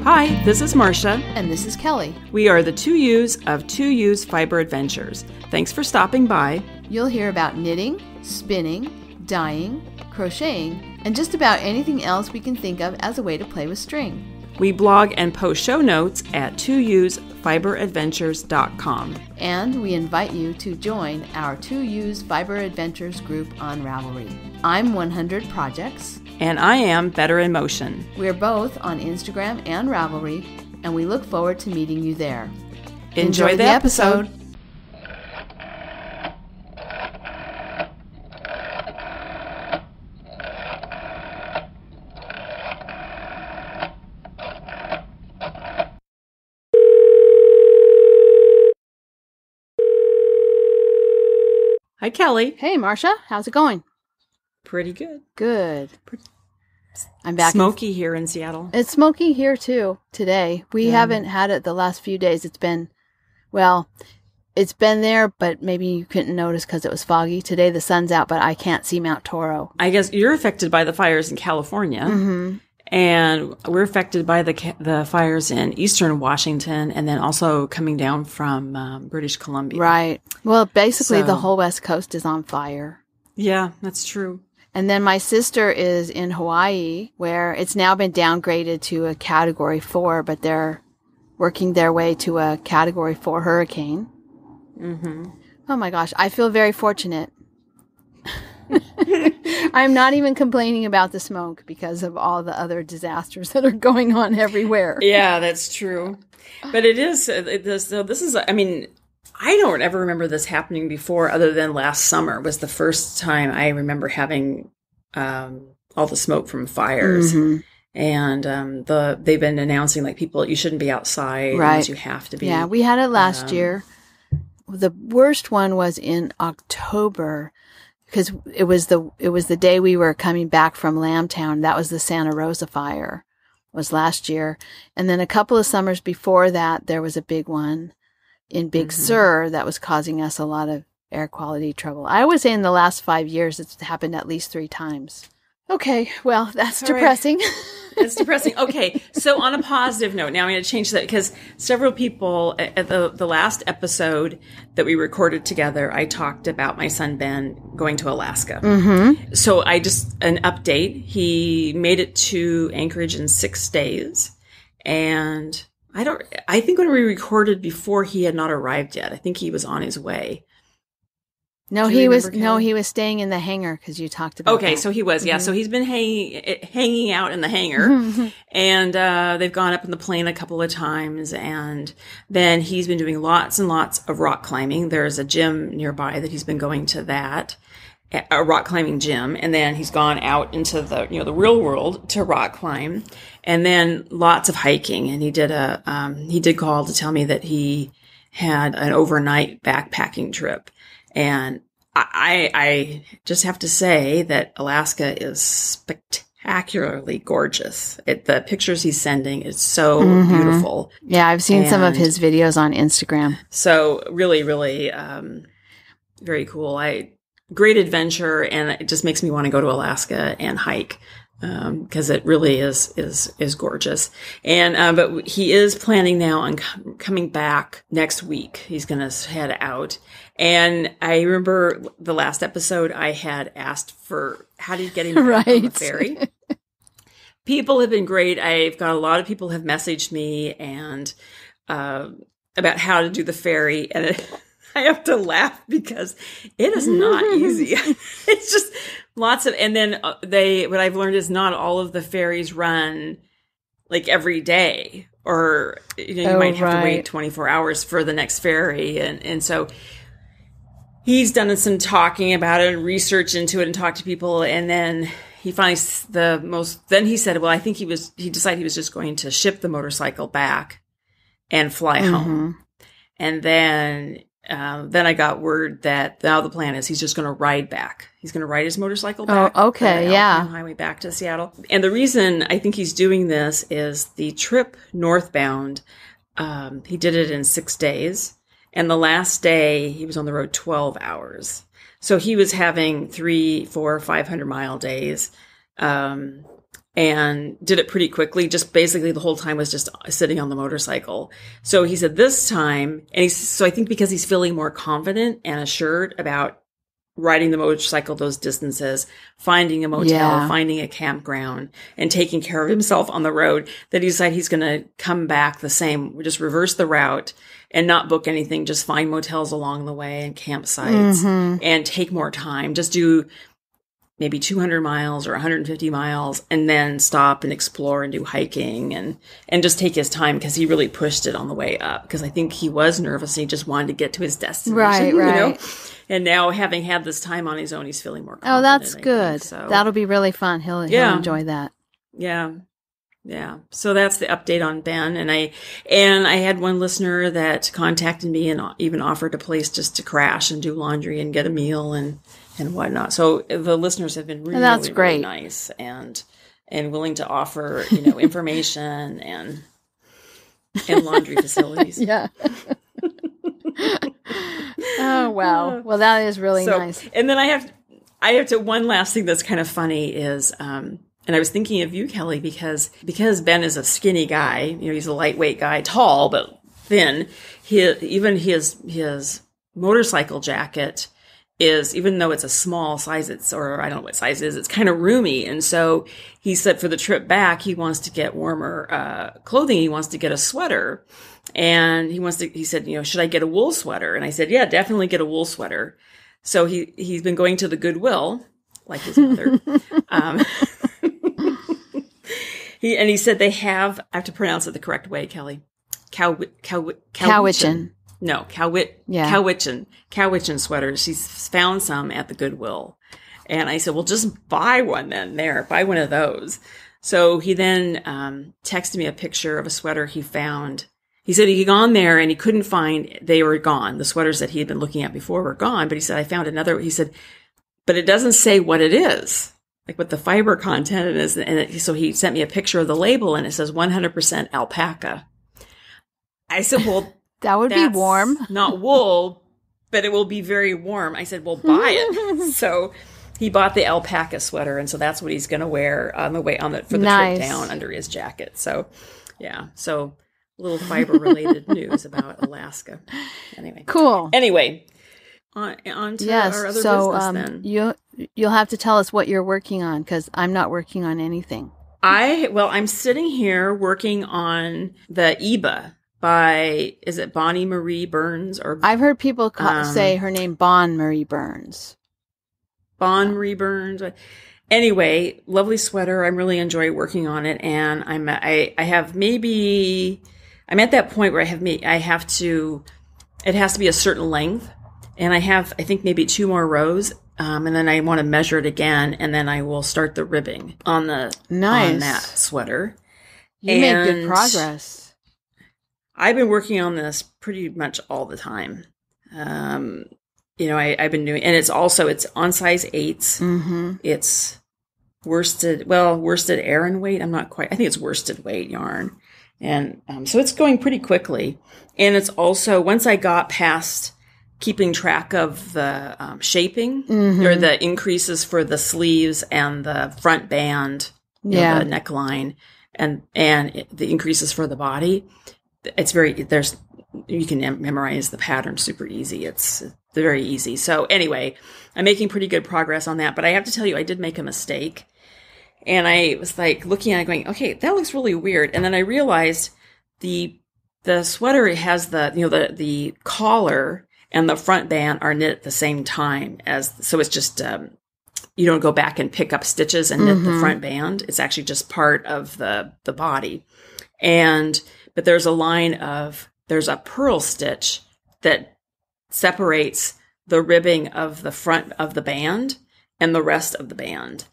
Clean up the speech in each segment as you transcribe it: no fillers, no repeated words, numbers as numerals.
Hi, this is Marsha. And this is Kelly. We are the Two Ewes of Two Ewes Fiber Adventures. Thanks for stopping by. You'll hear about knitting, spinning, dyeing, crocheting, and just about anything else we can think of as a way to play with string. We blog and post show notes at twoewesfiberadventures.com. And we invite you to join our Two Ewes Fiber Adventures group on Rambouillet. I'm 100 Projects. And I am Better in Motion. We're both on Instagram and Rambouillet, and we look forward to meeting you there. Enjoy the episode. Hi, Kelly. Hey, Marsha. How's it going? Pretty good. Good. I'm back. Smoky here in Seattle. It's smoky here, too, today. We haven't had it the last few days. It's been there, but maybe you couldn't notice because it was foggy. Today the sun's out, but I can't see Mount Toro. I guess you're affected by the fires in California. Mm-hmm. And we're affected by the fires in eastern Washington and then also coming down from British Columbia. Right. Well, basically the whole West Coast is on fire. Yeah, that's true. And then my sister is in Hawaii, where it's now been downgraded to a Category 4, but they're working their way to a Category 4 hurricane. Mm-hmm. Oh my gosh, I feel very fortunate. I'm not even complaining about the smoke because of all the other disasters that are going on everywhere. Yeah, that's true. But this is, I mean, I don't ever remember this happening before other than last summer was the first time I remember having all the smoke from fires. Mm-hmm. And they've been announcing like people, you shouldn't be outside unless you have to be. Yeah, we had it last year. The worst one was in October because it was the day we were coming back from Lambtown. That was the Santa Rosa fire. Was last year. And then a couple of summers before that, there was a big one in Big Sur that was causing us a lot of air quality trouble. I would say in the last 5 years, it's happened at least 3 times. Okay, well, that's depressing. Right. It's depressing. Okay, so on a positive note, now I'm going to change that because several people at the last episode that we recorded together, I talked about my son Ben going to Alaska. Mm-hmm. So an update. He made it to Anchorage in 6 days, and I think when we recorded before, he had not arrived yet. I think he was on his way. No, he was staying in the hangar because you talked about that. So he was, yeah. Mm-hmm. So he's been hanging out in the hangar, and they've gone up in the plane a couple of times, and then he's been doing lots and lots of rock climbing. There's a gym nearby that he's been going to that, a rock climbing gym, and then he's gone out into the real world to rock climb, and then lots of hiking. And he did call to tell me that he had an overnight backpacking trip. And I just have to say that Alaska is spectacularly gorgeous. The pictures he's sending is so beautiful. Yeah, I've seen some of his videos on Instagram. So really, really very cool. Great adventure, and it just makes me want to go to Alaska and hike. Because it really is gorgeous. And, but he is planning now on coming back next week. He's going to head out. And I remember the last episode I had asked for how do you get him back on the ferry? People have been great. I've got a lot of people have messaged me and, about how to do the ferry. And I have to laugh because it is not easy. It's just lots of, and then what I've learned is not all of the ferries run like every day, or you might have to wait 24 hours for the next ferry, and so he's done some talking about it and research into it and talked to people, and then he finally then he said, well, I think he decided he was just going to ship the motorcycle back and fly home, and then I got word that now the plan is he's just going to ride back. He's going to ride his motorcycle back. Oh, okay, yeah. Highway back to Seattle. And the reason I think he's doing this is the trip northbound. He did it in 6 days, and the last day he was on the road 12 hours. So he was having 300, 400, 500 mile days. and did it pretty quickly. Just basically the whole time was just sitting on the motorcycle. So he said this time, so I think because he's feeling more confident and assured about riding the motorcycle those distances, finding a motel, finding a campground, and taking care of himself on the road, that he decided he's going to come back the same, just reverse the route and not book anything, just find motels along the way and campsites and take more time. Just do maybe 200 miles or 150 miles and then stop and explore and do hiking and just take his time, because he really pushed it on the way up, because I think he was nervous and he just wanted to get to his destination. Right. You know? And now, having had this time on his own, he's feeling more confident. Oh, that's good. Think, so. That'll be really fun. He'll enjoy that. Yeah. Yeah. So that's the update on Ben. And I had one listener that contacted me and even offered a place just to crash and do laundry and get a meal and whatnot. So the listeners have been really, really nice and willing to offer, information and laundry facilities. Yeah. Oh, wow. Well, that is really nice. And then I have to, one last thing that's kind of funny is, and I was thinking of you, Kelly, because Ben is a skinny guy, he's a lightweight guy, tall, but thin. Even his motorcycle jacket is, even though it's a small size, or I don't know what size it is, it's kind of roomy. And so he said for the trip back, he wants to get warmer clothing. He wants to get a sweater. And he said, should I get a wool sweater? And I said, yeah, definitely get a wool sweater. So he's been going to the Goodwill, like his mother. He said they have, I have to pronounce it the correct way, Kelly. Cowichan. No, Cowichan sweaters. She's found some at the Goodwill. And I said, well, just buy one then buy one of those. So he then texted me a picture of a sweater he found. He said he'd gone there and he couldn't find, they were gone. The sweaters that he had been looking at before were gone. But he said, I found another. He said, but it doesn't say what it is, like what the fiber content is. So he sent me a picture of the label and it says 100% alpaca. I said, well, that would be warm. Not wool, but it will be very warm. I said, well, buy it. So he bought the alpaca sweater. And so that's what he's going to wear on the way for the trip down under his jacket. So yeah. So little fiber related news about Alaska. Anyway. Cool. Anyway, on to our other business then. You'll have to tell us what you're working on, because I'm not working on anything. I'm sitting here working on the Iba by, is it Bonne Marie Burns? Or I've heard people say her name, Bonne Marie Burns. Bonne Marie Burns. Anyway, lovely sweater. I really enjoy working on it, and I'm at that point where it has to be a certain length, and I think maybe 2 more rows, and then I want to measure it again, and then I will start the ribbing on that sweater. You made good progress. I've been working on this pretty much all the time. I've been doing, and it's on size 8s. Mm-hmm. It's worsted Aran weight. I think it's worsted weight yarn. And so it's going pretty quickly. And it's also, once I got past keeping track of the shaping, or the increases for the sleeves and the front band, the neckline, and the increases for the body, you can memorize the pattern super easy. It's very easy. So anyway, I'm making pretty good progress on that. But I have to tell you, I did make a mistake. And I was like looking at it going, okay, that looks really weird. And then I realized the sweater, it has the collar and the front band are knit at the same time so it's just, you don't go back and pick up stitches and knit the front band. It's actually just part of the body. But there's a purl stitch that separates the ribbing of the front of the band and the rest of the band.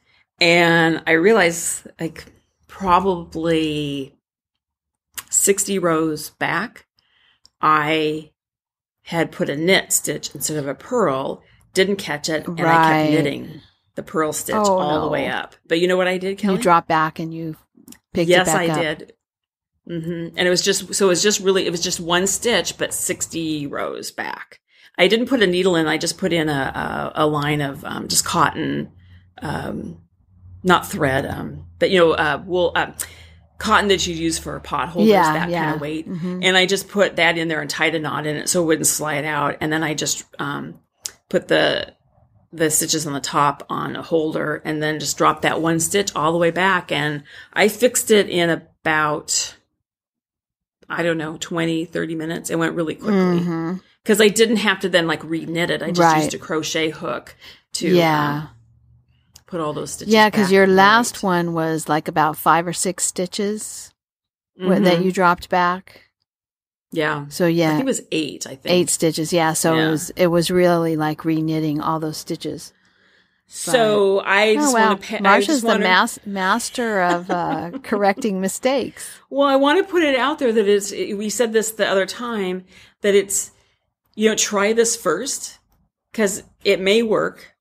And I realized, like, probably 60 rows back, I had put a knit stitch instead of a purl, didn't catch it, and I kept knitting the purl stitch all the way up. But you know what I did, Kelly? You dropped back and you picked it back up. Yes, I did. Mm-hmm. And it was just one stitch, but 60 rows back. I didn't put a needle in. I just put in a line of just cotton not thread, but wool, cotton that you use for pot holders, that kind of weight. Mm-hmm. And I just put that in there and tied a knot in it so it wouldn't slide out. And then I just put the stitches on the top on a holder and then just drop that one stitch all the way back. And I fixed it in about, 20, 30 minutes. It went really quickly because I didn't have to then like re-knit it. I just used a crochet hook to put all those stitches. Yeah, because your last one was like about 5 or 6 stitches that you dropped back. Yeah. So I think it was 8. 8 stitches. Yeah. So it was really like re-knitting all those stitches. So I just want to. Marsha's the master of correcting mistakes. Well, I want to put it out there that we said this the other time, that it's, try this first because it may work.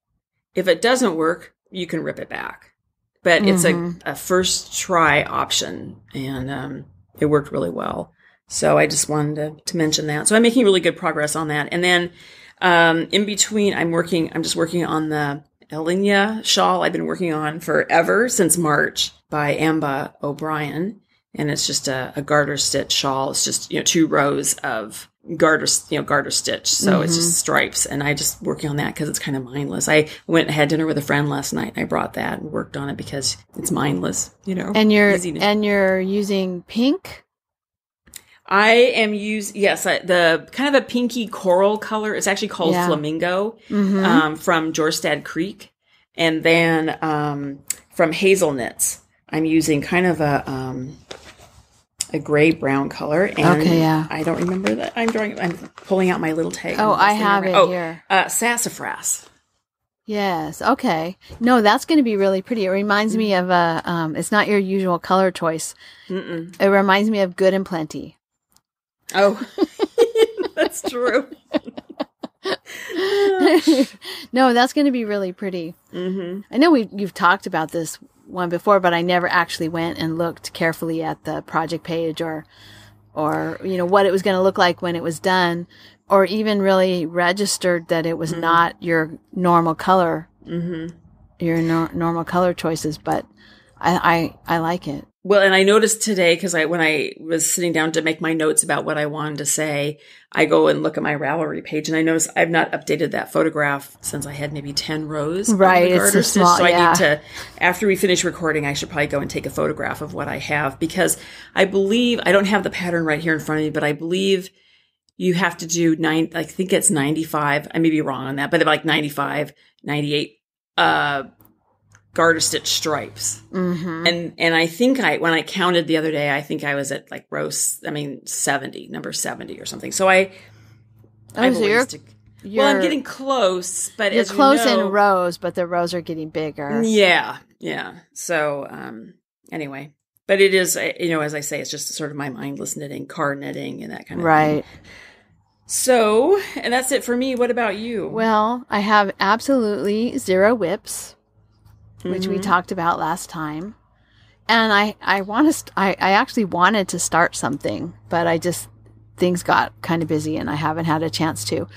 If it doesn't work, you can rip it back. But it's a first try option, and it worked really well. So I just wanted to mention that. So I'm making really good progress on that. And then in between, I'm just working on the Elinya shawl I've been working on forever, since March, by Amba O'Brien. And it's just a garter stitch shawl. It's just, 2 rows of garter stitch. So it's just stripes. And I just working on that because it's kind of mindless. I went and had dinner with a friend last night. And I brought that and worked on it because it's mindless, And you're using pink? I am the kind of a pinky coral color. It's actually called Flamingo from Jorstad Creek. And then from Hazel Knits, I'm using kind of a gray brown color. And I don't remember that. I'm pulling out my little tag. Oh, I have it here. Sassafras. Yes. Okay. No, that's going to be really pretty. It reminds me of it's not your usual color choice. It reminds me of Good and Plenty. Oh, that's true. No, that's going to be really pretty. I know you've talked about this one before, but I never actually went and looked carefully at the project page or what it was going to look like when it was done, or even really registered that it was not your normal color, your normal color choices. But I like it. Well, and I noticed today, because when I was sitting down to make my notes about what I wanted to say, I go and look at my Ravelry page, and I notice I've not updated that photograph since I had maybe 10 rows. Right, it's a small, so I need to, after we finish recording, I should probably go and take a photograph of what I have, because I believe, I don't have the pattern right here in front of me, but I believe you have to do I think it's 95. I may be wrong on that, but like 95, 98, garter stitch stripes. And I think when I counted the other day, I think I was at like number 70 or something. So I'm getting close, but you're close in rows, but the rows are getting bigger. Yeah. So, anyway, but it is, as I say, it's just sort of my mindless knitting, card knitting and that kind of thing. So, and that's it for me. What about you? Well, I have absolutely 0 whips, which we talked about last time. And I actually wanted to start something, but things got kind of busy and I haven't had a chance to.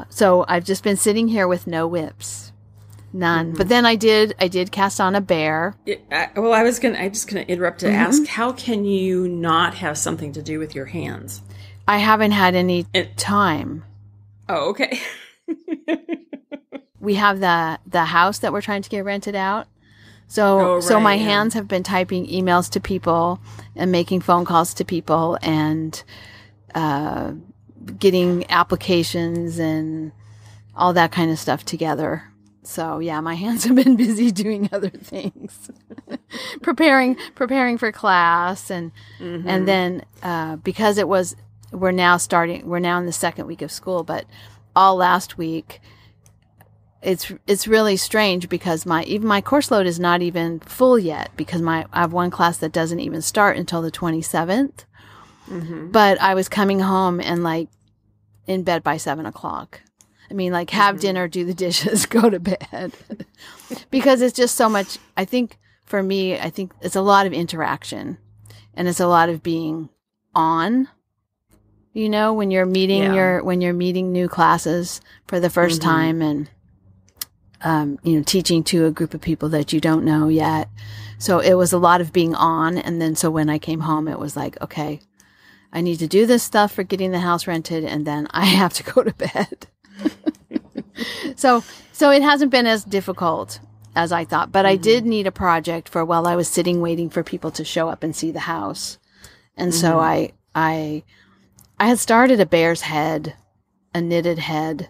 So I've just been sitting here with no whips. None. But then I did cast on a bear. I'm just going to interrupt to ask, how can you not have something to do with your hands? I haven't had any time. Oh, okay. We have the house that we're trying to get rented out. So my hands have been typing emails to people and making phone calls to people and getting applications and all that kind of stuff together. So yeah, my hands have been busy doing other things, preparing for class and then because we're now in the second week of school, but all last week. It's really strange because my course load is not even full yet because I have one class that doesn't even start until the 27th. But I was coming home and like in bed by 7:00. I mean, like have dinner, do the dishes, go to bed because it's just so much. I think for me, it's a lot of interaction and it's a lot of being on. When you're meeting when you're meeting new classes for the first time and teaching to a group of people that you don't know yet. So it was a lot of being on. And then so when I came home, it was like, okay, I need to do this stuff for getting the house rented, and then I have to go to bed. So it hasn't been as difficult as I thought, but I did need a project for while I was sitting waiting for people to show up and see the house. And so I had started a bear's head, a knitted head,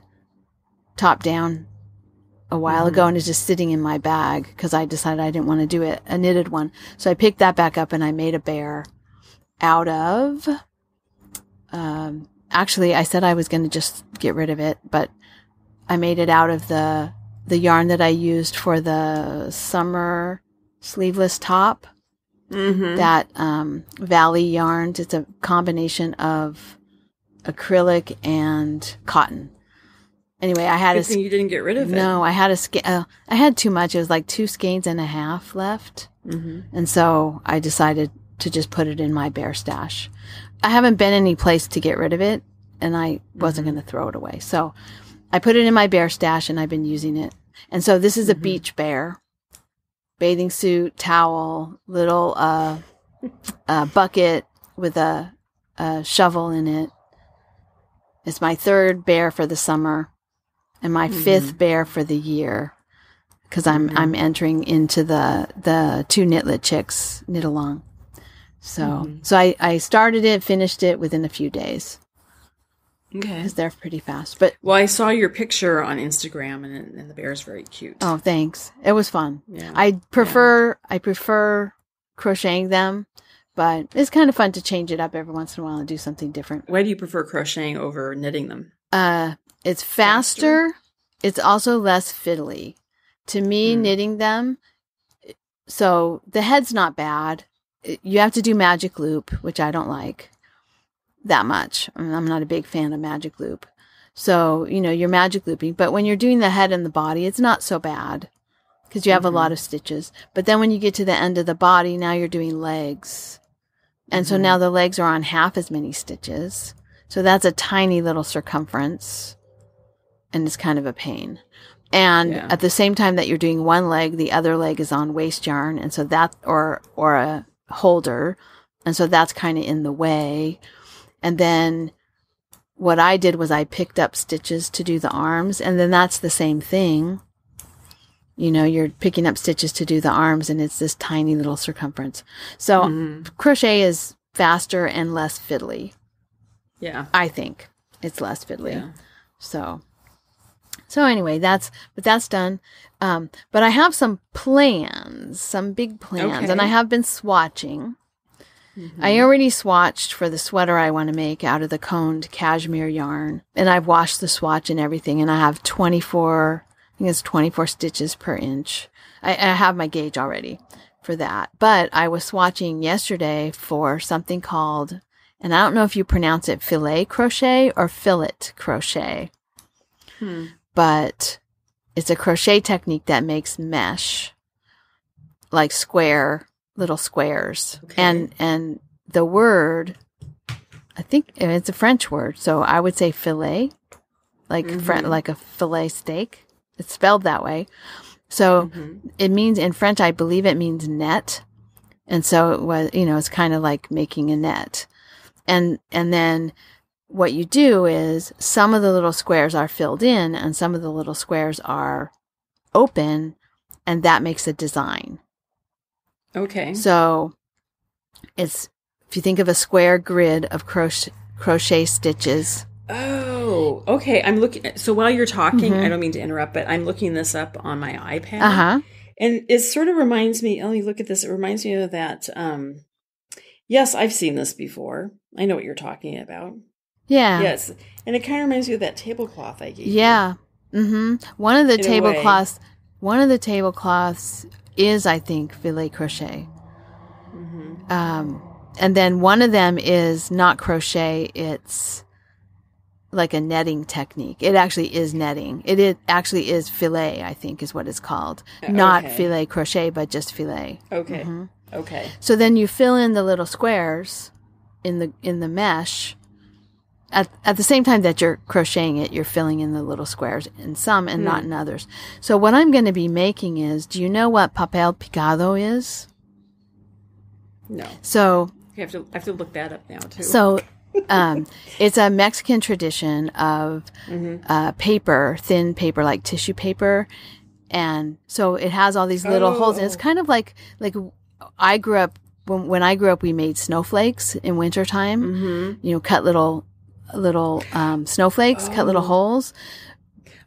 top down a while ago, and it's just sitting in my bag because I decided I didn't want to do it, a knitted one. So I picked that back up and I made a bear out of, actually I said I was going to just get rid of it, but I made it out of the yarn that I used for the summer sleeveless top, that Valley yarns. It's a combination of acrylic and cotton. Anyway, I had Good thing you didn't get rid of it. No, I had I had too much. It was like 2 skeins and a half left. And so I decided to just put it in my bear stash. I haven't been any place to get rid of it, and I wasn't going to throw it away. So I put it in my bear stash, and I've been using it. And so this is a beach bear. Bathing suit, towel, little bucket with a shovel in it. It's my 3rd bear for the summer and my 5th bear for the year, because I'm entering into the 2 knitlet chicks knit along. So I started it, finished it within a few days. Okay, because they're pretty fast. But I saw your picture on Instagram, and the bear's very cute. Oh, thanks. It was fun. Yeah. I prefer crocheting them, but it's kind of fun to change it up every once in a while and do something different. Why do you prefer crocheting over knitting them? It's faster. It's also less fiddly. To me, knitting them, so the head's not bad. You have to do magic loop, which I don't like that much. I'm not a big fan of magic loop. So, you're magic looping. But when you're doing the head and the body, it's not so bad because you have a lot of stitches. But then when you get to the end of the body, now you're doing legs. And so now the legs are on half as many stitches. So that's a tiny little circumference. And it's kind of a pain. And at the same time that you're doing one leg, the other leg is on waste yarn. And so that, or a holder. And so that's kind of in the way. And then what I did was I picked up stitches to do the arms. And then that's the same thing. You're picking up stitches to do the arms, and it's this tiny little circumference. So crochet is faster and less fiddly. Yeah. I think it's less fiddly. Yeah. So anyway, that's done. But I have some plans, some big plans, and I have been swatching. I already swatched for the sweater I want to make out of the coned cashmere yarn, and I've washed the swatch and everything, and I have 24 stitches per inch. I have my gauge already for that. But I was swatching yesterday for something called, and I don't know if you pronounce it filet crochet or fillet crochet, but it's a crochet technique that makes mesh, like little squares. And the word, I think it's a French word, so I would say filet, like like a filet steak. It's spelled that way. So it means, in French, I believe it means net. And so it was, it's kind of like making a net. And then what you do is some of the little squares are filled in and some of the little squares are open, and that makes a design. Okay. So if you think of a square grid of crochet stitches. Oh, okay. I'm looking. So while you're talking, I don't mean to interrupt, but I'm looking this up on my iPad. And it sort of reminds me, oh, you look at this. It reminds me of that. Yes, I've seen this before. I know what you're talking about. Yeah. Yes. And it kind of reminds me of that tablecloth I gave you. Yeah. One of the tablecloths is, I think, filet crochet. And then one of them is not crochet. It's like a netting technique. It actually is netting. It actually is filet, I think is what it's called. Not filet crochet, but just filet. Okay. Okay. So then you fill in the little squares in the mesh, at the same time that you're crocheting it, you're filling in the little squares in some and not in others. So what I'm going to be making is, do you know what Papel Picado is? No. So I have to look that up now too. So it's a Mexican tradition of paper, thin paper, like tissue paper. And so it has all these little holes. And it's kind of like I grew up, when I grew up, we made snowflakes in wintertime, cut little snowflakes, cut little holes.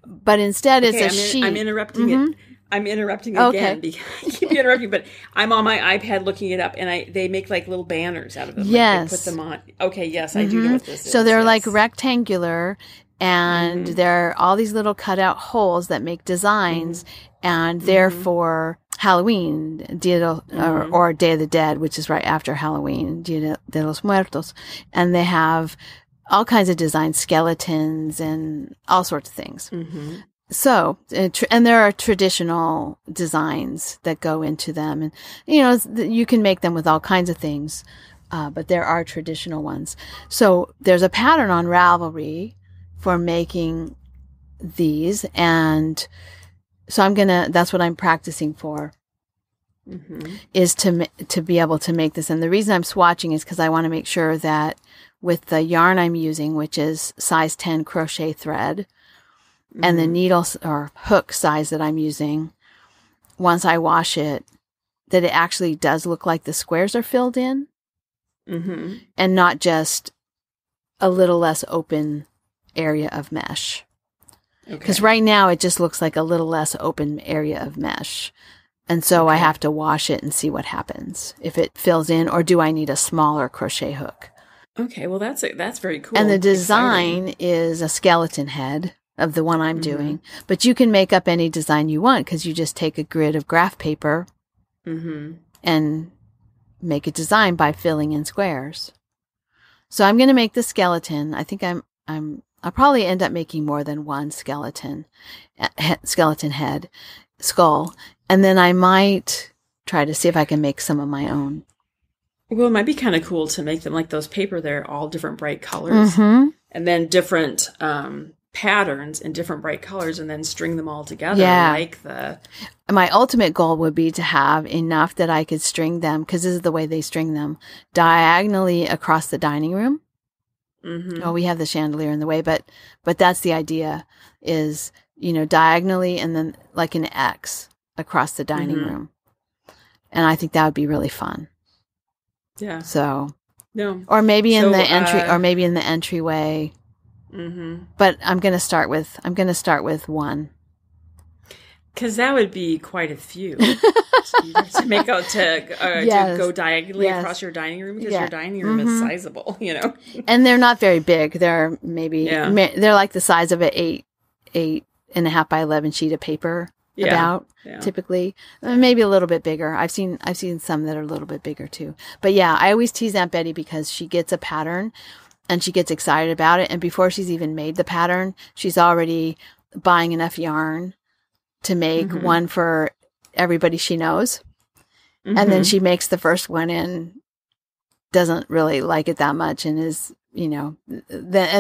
But instead it's a sheet. I'm interrupting it. I'm interrupting again because I keep interrupting, but I'm on my iPad looking it up, and they make like little banners out of them. Yes. Like they put them on. Okay, yes, I do know what this is. So they're like rectangular, and there are all these little cutout holes that make designs, and they're for Halloween, or Day of the Dead, which is right after Halloween, Dia de los Muertos. And they have all kinds of designs, skeletons and all sorts of things. So, and there are traditional designs that go into them. And, you can make them with all kinds of things, but there are traditional ones. So there's a pattern on Ravelry for making these. And so that's what I'm practicing for, is to be able to make this. And the reason I'm swatching is because I want to make sure that with the yarn I'm using, which is size 10 crochet thread, and the needle or hook size that I'm using, once I wash it, that it actually does look like the squares are filled in, and not just a little less open area of mesh. Because right now it just looks like a little less open area of mesh. And so I have to wash it and see what happens, if it fills in, or do I need a smaller crochet hook? Okay, well that's very cool. And the design is a skeleton head of the one I'm doing, but you can make up any design you want, because you just take a grid of graph paper and make a design by filling in squares. So I'm going to make the skeleton. I think I'll probably end up making more than one skeleton head, skull, and then I might try to see if I can make some of my own. Well, it might be kind of cool to make them like those paper. They're all different bright colors, and then different patterns in different bright colors, and then string them all together. My ultimate goal would be to have enough that I could string them, because this is the way they string them, diagonally across the dining room. Oh, we have the chandelier in the way, but that's the idea, is, diagonally and then like an X across the dining room. And I think that would be really fun. Yeah. So, no. Or maybe in the entryway. But I'm going to start with one. Because that would be quite a few to make out to go diagonally across your dining room, because your dining room is sizable, And they're not very big. They're they're like the size of an 8.5 by 11 sheet of paper. Typically, maybe a little bit bigger. I've seen some that are a little bit bigger too. But yeah, I always tease Aunt Betty because she gets a pattern and she gets excited about it, and before she's even made the pattern, she's already buying enough yarn to make one for everybody she knows. And then she makes the first one and doesn't really like it that much, and is, and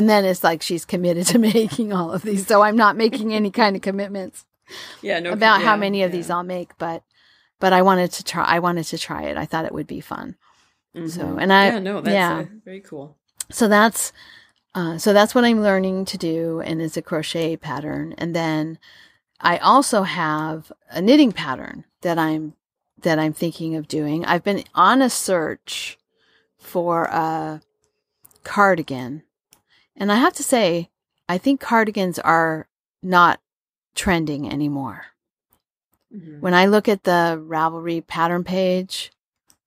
then it's like she's committed to making all of these. So I'm not making any kind of commitments about how many of these I'll make, but I wanted to try it. I thought it would be fun. So, and that's very cool. So that's what I'm learning to do, and it's a crochet pattern. And then I also have a knitting pattern that I'm thinking of doing. I've been on a search for a cardigan, and I have to say, I think cardigans are not trending anymore. When I look at the Ravelry pattern page,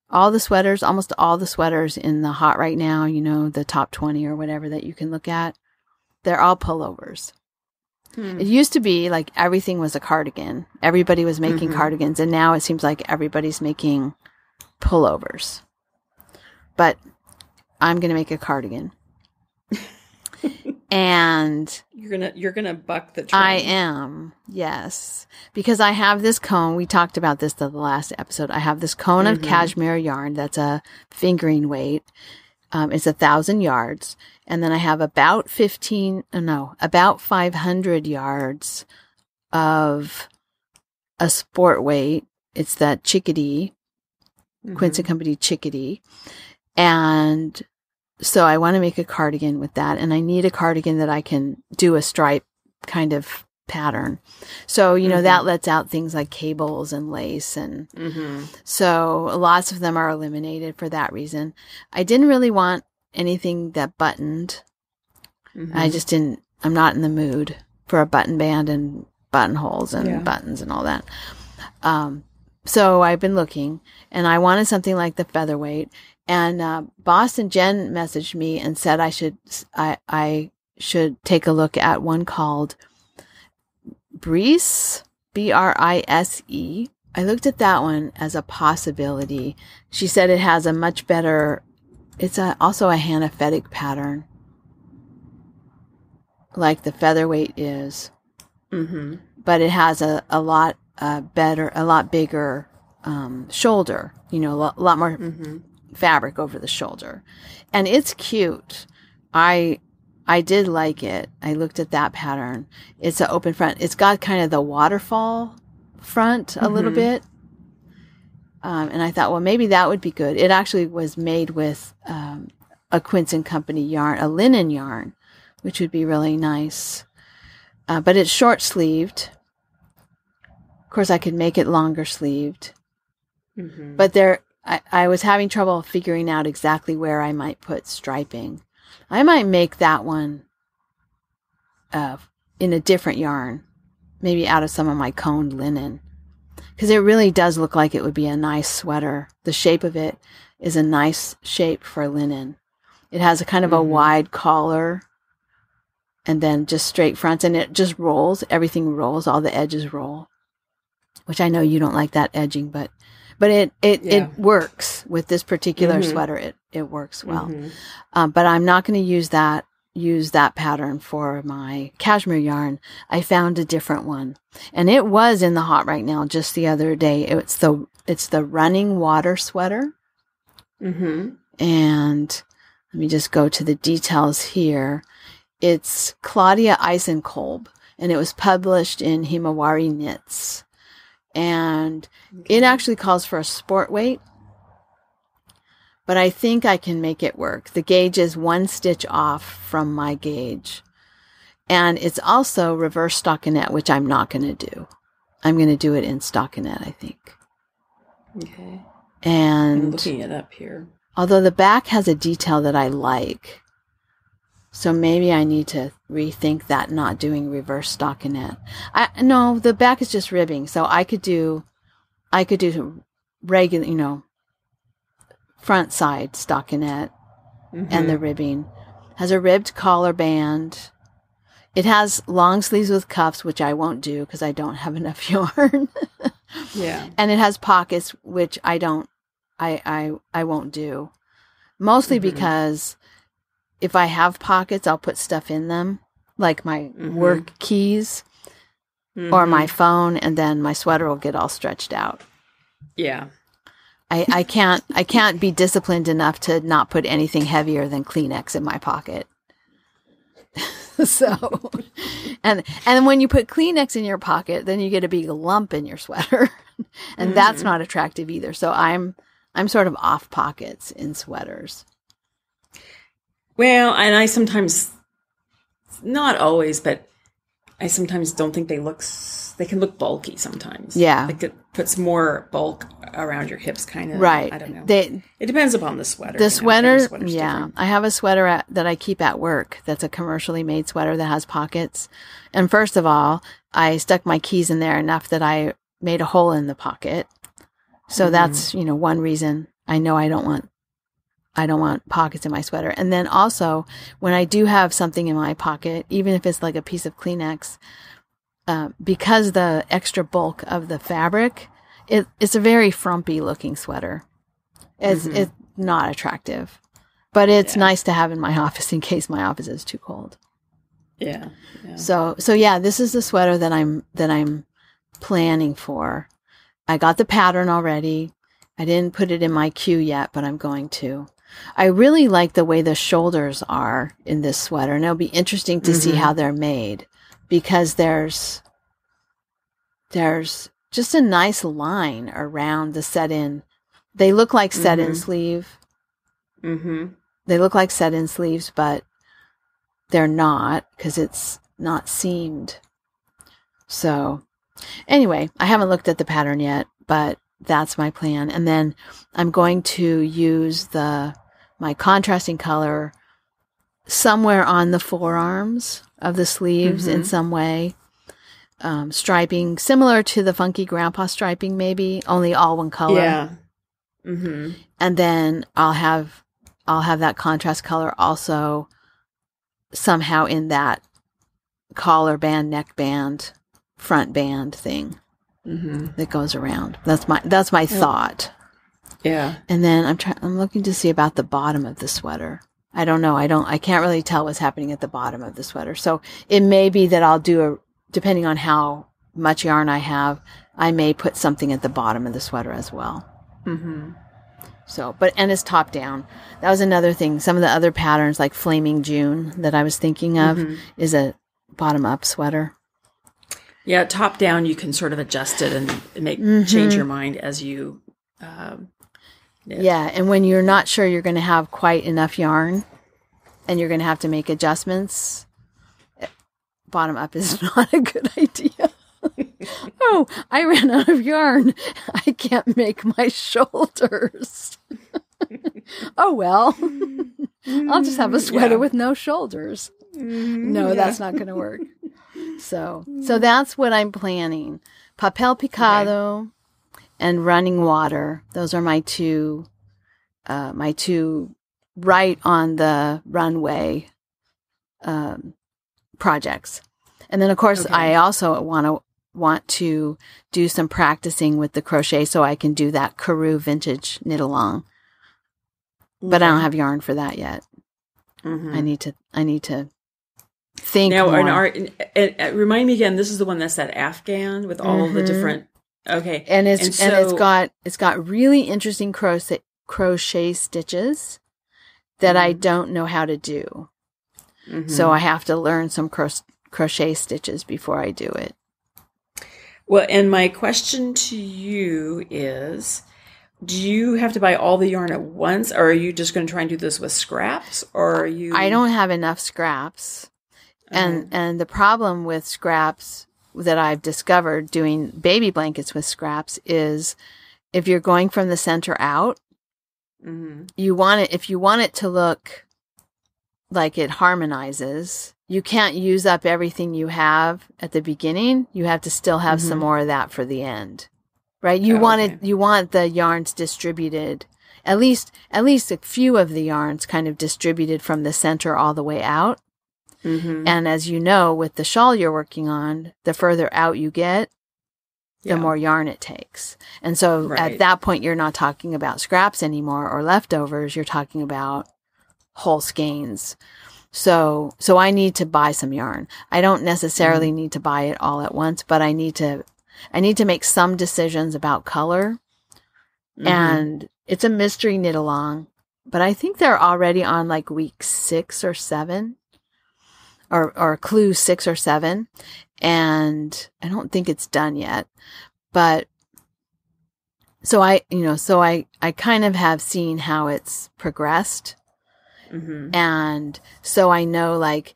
almost all the sweaters in the hot right now, the top 20 or whatever that you can look at, they're all pullovers. It used to be like everything was a cardigan. Everybody was making cardigans, and now it seems like everybody's making pullovers. But I'm going to make a cardigan. And you're gonna buck the trend. I am, yes, because I have this cone. We talked about this in the last episode. I have this cone of cashmere yarn that's a fingering weight. It's 1,000 yards. And then I have about 500 yards of a sport weight. It's that Chickadee, Quince & Company Chickadee. And so I want to make a cardigan with that. And I need a cardigan that I can do a stripe kind of pattern. So, that lets out things like cables and lace. And so lots of them are eliminated for that reason. I didn't really want anything that buttoned. I'm not in the mood for a button band and buttonholes and buttons and all that. So I've been looking, and I wanted something like the featherweight. And Boston Jen messaged me and said I should take a look at one called Brise, Brise. I looked at that one as a possibility. She said it has a much better. It's also a hanaphetic pattern, like the featherweight is, but it has a lot bigger shoulder. A lot more fabric over the shoulder, and it's cute. I did like it. I looked at that pattern. It's an open front. It's got kind of the waterfall front a little bit. And I thought, well, maybe that would be good. It actually was made with a Quince & Company yarn, a linen yarn, which would be really nice. But it's short-sleeved. Of course, I could make it longer-sleeved. But I was having trouble figuring out exactly where I might put striping. I might make that one in a different yarn, maybe out of some of my coned linen, because it really does look like it would be a nice sweater. The shape of it is a nice shape for linen. It has a kind of a wide collar and then just straight fronts, and it just rolls. Everything rolls. All the edges roll, which I know you don't like that edging, but it works with this particular sweater. It works well. But I'm not going to use that pattern for my cashmere yarn. I found a different one, and it was in the hot right now just the other day. It's the running water sweater. And let me just go to the details here. It's Claudia Eisenkolb, and it was published in Himawari Knits. And it actually calls for a sport weight, but I think I can make it work. The gauge is 1 stitch off from my gauge. And it's also reverse stockinette, which I'm not going to do. I'm going to do it in stockinette, I think. Okay. And I'm looking it up here. Although the back has a detail that I like, so maybe I need to rethink that, not doing reverse stockinette. No, the back is just ribbing, so I could do regular, front side stockinette and the ribbing. Has a ribbed collar band. It has long sleeves with cuffs, which I won't do because I don't have enough yarn. And it has pockets, which I won't do. Mostly because if I have pockets, I'll put stuff in them, like my work keys or my phone, and then my sweater will get all stretched out. Yeah. I can't be disciplined enough to not put anything heavier than Kleenex in my pocket. So, and when you put Kleenex in your pocket, then you get a big lump in your sweater, and that's not attractive either. So I'm sort of off pockets in sweaters. Well, and I sometimes, not always, but I sometimes don't think they can look bulky sometimes. Yeah. Like it puts more bulk around your hips, kind of. Right. I don't know. It depends upon the sweater. The sweater, different. I have a sweater that I keep at work that's a commercially made sweater that has pockets. And first of all, I stuck my keys in there enough that I made a hole in the pocket. So that's, one reason I know I don't want pockets in my sweater. And then also, when I do have something in my pocket, even if it's like a piece of Kleenex, because the extra bulk of the fabric, it's a very frumpy looking sweater. It's not attractive, but it's nice to have in my office in case my office is too cold. Yeah. So yeah, this is the sweater that I'm planning for. I got the pattern already. I didn't put it in my queue yet, but I'm going to. I really like the way the shoulders are in this sweater, and it'll be interesting to see how they're made, because there's just a nice line around the set-in. They look like set-in sleeve. They look like set-in sleeves, but they're not, because it's not seamed. So anyway, I haven't looked at the pattern yet, but that's my plan. And then I'm going to use my contrasting color somewhere on the forearms of the sleeves in some way. Striping similar to the Funky Grandpa striping, maybe, only all one color. Yeah. And then I'll have that contrast color also somehow in that collar band, neck band, front band thing that goes around. That's my thought. Yeah. And then I'm looking to see about the bottom of the sweater. I don't know. I can't really tell what's happening at the bottom of the sweater. So it may be that I'll do depending on how much yarn I have, I may put something at the bottom of the sweater as well. So, and it's top down. That was another thing. Some of the other patterns, like Flaming June, that I was thinking of, is a bottom up sweater. Yeah, top down, you can sort of adjust it and change your mind as you. Yeah, and when you're not sure you're going to have quite enough yarn, and you're going to have to make adjustments, bottom up is not a good idea. Oh, I ran out of yarn. I can't make my shoulders. Oh, well, I'll just have a sweater with no shoulders. No, that's not going to work. So that's what I'm planning. Papel Picado and Running Water. Those are my two right on the runway projects. And then, of course, I also want to do some practicing with the crochet so I can do that Karoo vintage knit along. But I don't have yarn for that yet. I need to think now. more. Remind me again. This is the one that's that Afghan with all the different. Okay, and it's got really interesting crochet stitches that I don't know how to do. So I have to learn some crochet stitches before I do it. Well, and my question to you is, do you have to buy all the yarn at once, or are you just going to try and do this with scraps, or are you? I don't have enough scraps. And the problem with scraps that I've discovered doing baby blankets with scraps is if you're going from the center out, if you want it to look like it harmonizes, you can't use up everything you have at the beginning. You have to still have some more of that for the end, right? You want the yarns distributed, at least a few of the yarns kind of distributed from the center all the way out. And as you know, with the shawl you're working on, the further out you get, the more yarn it takes. And so at that point, you're not talking about scraps anymore or leftovers. You're talking about whole skeins. So I need to buy some yarn. I don't necessarily need to buy it all at once, but I need to make some decisions about color. And it's a mystery knit along, but I think they're already on like week 6 or 7 or clue 6 or 7. And I don't think it's done yet, but so I kind of have seen how it's progressed. And so I know, like,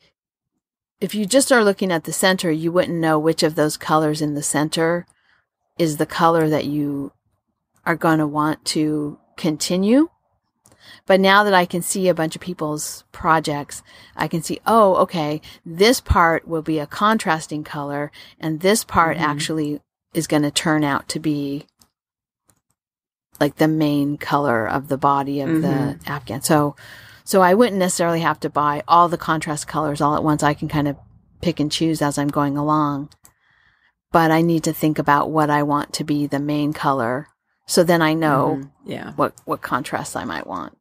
if you just are looking at the center, you wouldn't know which of those colors in the center is the color that you are going to want to continue. But now that I can see a bunch of people's projects, I can see, oh, okay, this part will be a contrasting color, and this part actually is going to turn out to be like the main color of the body of the Afghan. So I wouldn't necessarily have to buy all the contrast colors all at once. I can kind of pick and choose as I'm going along. But I need to think about what I want to be the main color. So then I know what contrasts I might want.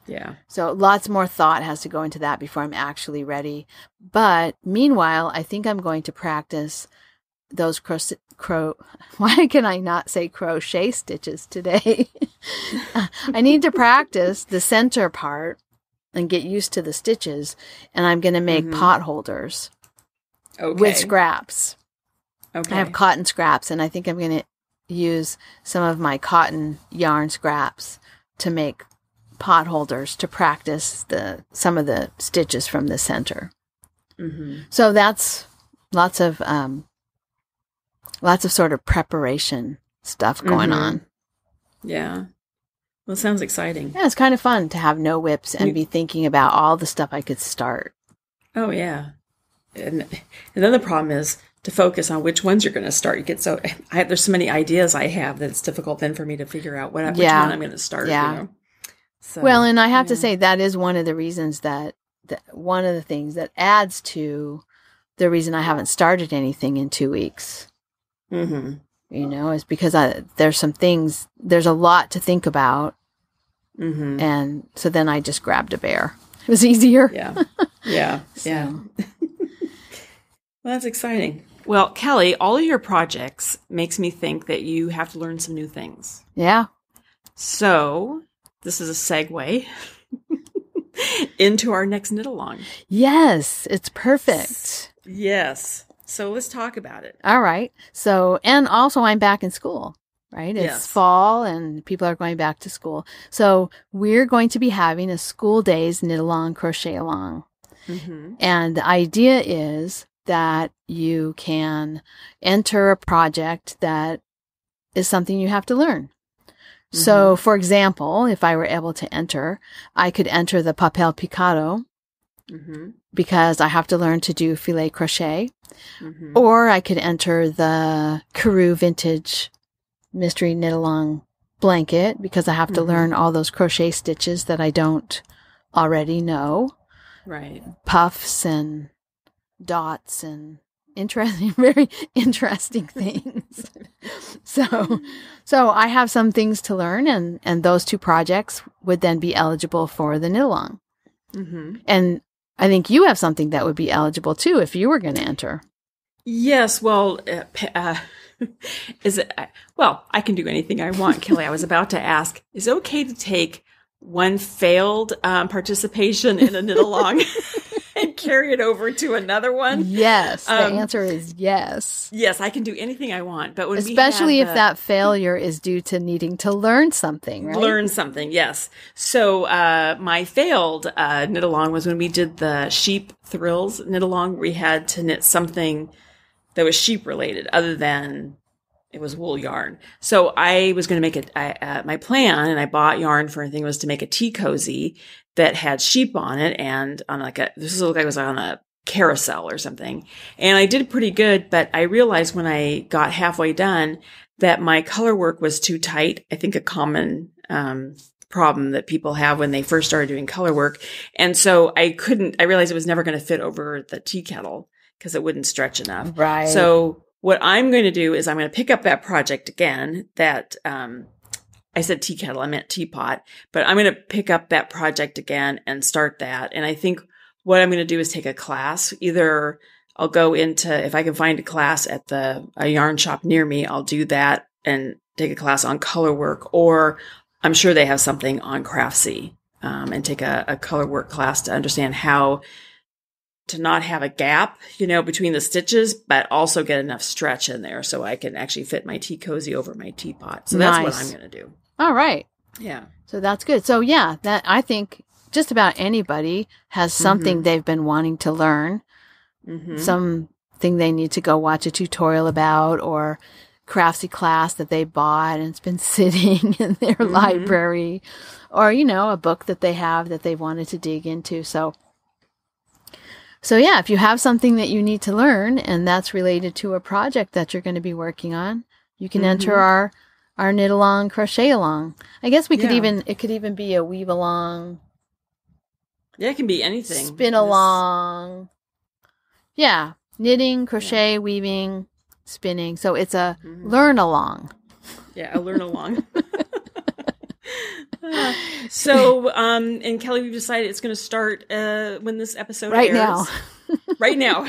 Yeah. So lots more thought has to go into that before I'm actually ready. But meanwhile, I think I'm going to practice those why can I not say crochet stitches today? I need to practice the center part and get used to the stitches. And I'm going to make pot holders with scraps. Okay. I have cotton scraps, and I think I'm going to use some of my cotton yarn scraps to make pot holders to practice some of the stitches from the center. So that's lots of sort of preparation stuff going on. Yeah. Well, it sounds exciting. Yeah, it's kind of fun to have no whips and be thinking about all the stuff I could start. Oh, yeah. And then the problem is to focus on which ones you're going to start. You get there's so many ideas I have that it's difficult then for me to figure out which one I'm going to start. Yeah. You know? So, well, and I have to say that is one of the reasons that one of the things that adds to the reason I haven't started anything in 2 weeks. Is because there's a lot to think about. And so then I just grabbed a bear. It was easier. Yeah. Well, that's exciting. Well, Kelly, all of your projects makes me think that you have to learn some new things. Yeah. So this is a segue into our next knit along. Yes, it's perfect. Yes. So let's talk about it. All right. So, and also I'm back in school, right? It's fall and people are going back to school. So we're going to be having a school days knit along, crochet along. And the idea is that you can enter a project that is something you have to learn. So, for example, if I were able to enter, I could enter the Papel Picado because I have to learn to do filet crochet. Or I could enter the Karoo Vintage Mystery Knit Along blanket because I have to learn all those crochet stitches that I don't already know. Right. Puffs and dots and very interesting things. So I have some things to learn, and those two projects would then be eligible for the knit along. And I think you have something that would be eligible too if you were going to enter. Yes. Well, I can do anything I want, Kelly. I was about to ask, is it okay to take one failed participation in a knit along and carry it over to another one? Yes. The answer is yes. Yes, I can do anything I want. But especially if that failure is due to needing to learn something, right? Learn something, yes. So my failed knit along was when we did the sheep thrills knit along. We had to knit something that was sheep related other than it was wool yarn. So I was going to make my plan, and I bought yarn for anything, was to make a tea cozy that had sheep on it, and on this looked like it was on a carousel or something. And I did pretty good, but I realized when I got halfway done that my color work was too tight. I think a common problem that people have when they first started doing color work. And so I realized it was never going to fit over the tea kettle because it wouldn't stretch enough. Right. So what I'm going to do is I'm going to pick up that project again that, I said tea kettle, I meant teapot, but I'm going to pick up that project again and start that. And I think what I'm going to do is take a class. Either I'll go into, if I can find a class at a yarn shop near me, I'll do that and take a class on color work, or I'm sure they have something on Craftsy, and take a color work class to understand how to not have a gap, between the stitches, but also get enough stretch in there so I can actually fit my tea cozy over my teapot. So that's what I'm going to do. All right. Yeah. So that's good. So yeah, that I think just about anybody has something they've been wanting to learn, something they need to go watch a tutorial about, or Craftsy class that they bought and it's been sitting in their library, or, a book that they have that they wanted to dig into. So yeah, if you have something that you need to learn and that's related to a project that you're going to be working on, you can enter our knit along, crochet along. I guess it could even be a weave along. Yeah, it can be anything. Spin along. Yeah, knitting, crochet, weaving, spinning. So it's a learn along. Yeah, a learn along. And Kelly, we've decided it's going to start when this episode airs. Now. right now.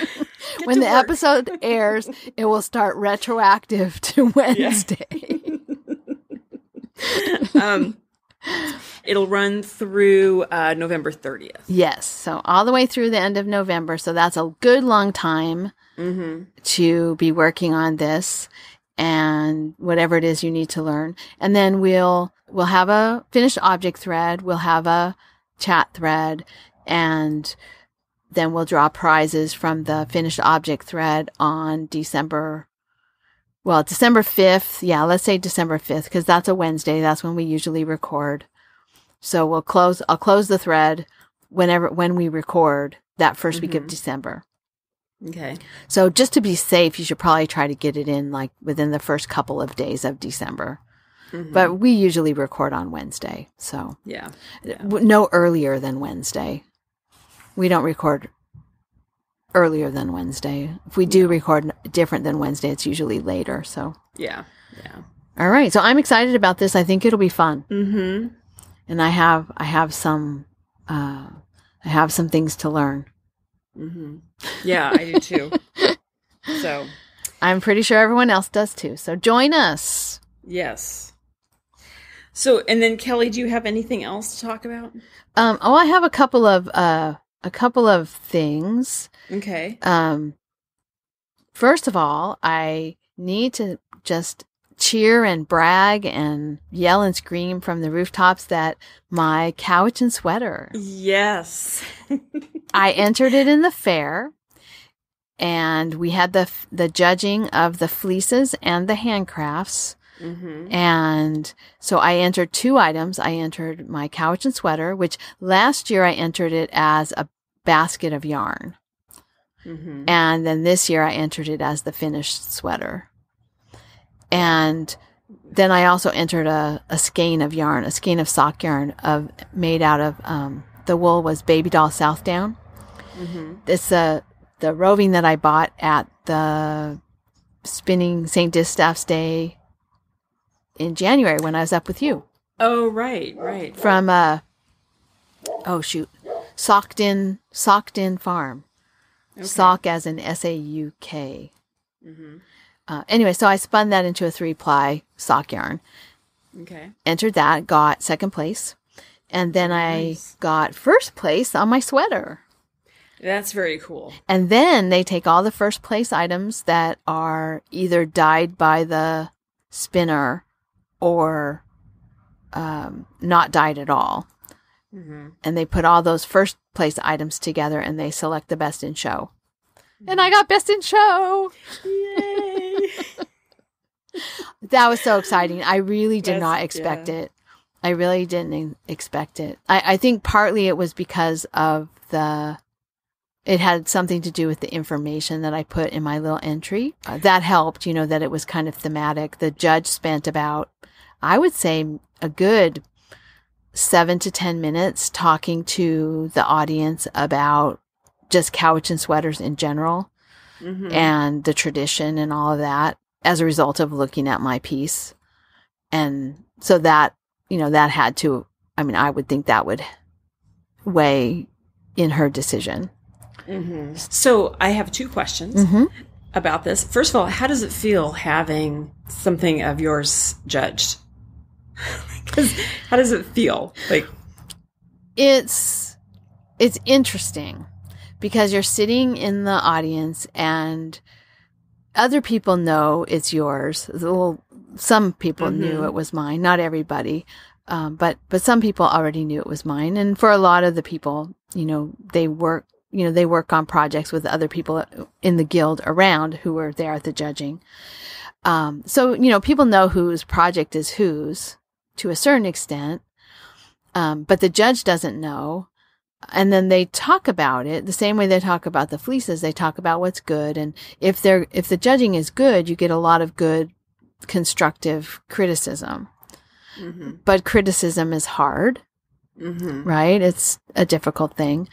When the episode airs, it will start retroactive to Wednesday. It'll run through November 30th. Yes. So all the way through the end of November. So that's a good long time to be working on this and whatever it is you need to learn. And then we'll have a finished object thread. We'll have a chat thread, and then we'll draw prizes from the finished object thread on December 5th. Yeah, let's say December 5th, because that's a Wednesday. That's when we usually record. So I'll close the thread when we record that first week of December. Okay. So just to be safe, you should probably try to get it in like within the first couple of days of December. But we usually record on Wednesday. So yeah. No earlier than Wednesday. We don't record earlier than Wednesday. If we do record different than Wednesday, it's usually later. So yeah. All right. So I'm excited about this. I think it'll be fun. And I have some things to learn. Yeah, I do too. So I'm pretty sure everyone else does too. So join us. Yes. So, and then Kelly, do you have anything else to talk about? I have a couple of things. Okay. First of all, I need to just cheer and brag and yell and scream from the rooftops that my Cowichan sweater. Yes. I entered it in the fair, and we had the judging of the fleeces and the handcrafts. And so I entered 2 items. I entered my Cowichan sweater, which last year I entered it as a basket of yarn. And then this year I entered it as the finished sweater. And then I also entered a skein of yarn, a skein of sock yarn made out of, the wool was baby doll South Down. It's the roving that I bought at the spinning St. Distaff's Day in January when I was up with you. Oh, right. From, Socked In Farm. Okay. Sock as in SAUK. Anyway, so I spun that into a 3-ply sock yarn. Okay. Entered that, got second place. And then I got first place on my sweater. That's very cool. And then they take all the first place items that are either dyed by the spinner or not dyed at all. And they put all those first place items together and they select the best in show. And I got best in show. Yay. That was so exciting. I really did not expect it. I really didn't expect it. I think partly it was because of it had something to do with the information that I put in my little entry. That helped, that it was kind of thematic. The judge spent about, I would say, a good 7 to 10 minutes talking to the audience about just Cowichan sweaters in general and the tradition and all of that as a result of looking at my piece. And so that, that had to, I would think that would weigh in her decision. So I have 2 questions about this. First of all, how does it feel having something of yours judged? How does it feel? Like, it's interesting because you're sitting in the audience and other people know it's yours. Well, some people knew it was mine, not everybody. But some people already knew it was mine. And for a lot of the people, they work on projects with other people in the guild around who were there at the judging. So, people know whose project is whose to a certain extent. But the judge doesn't know. And then they talk about it the same way they talk about the fleeces. They talk about what's good. And if the judging is good, you get a lot of good constructive criticism. But criticism is hard. Right? It's a difficult thing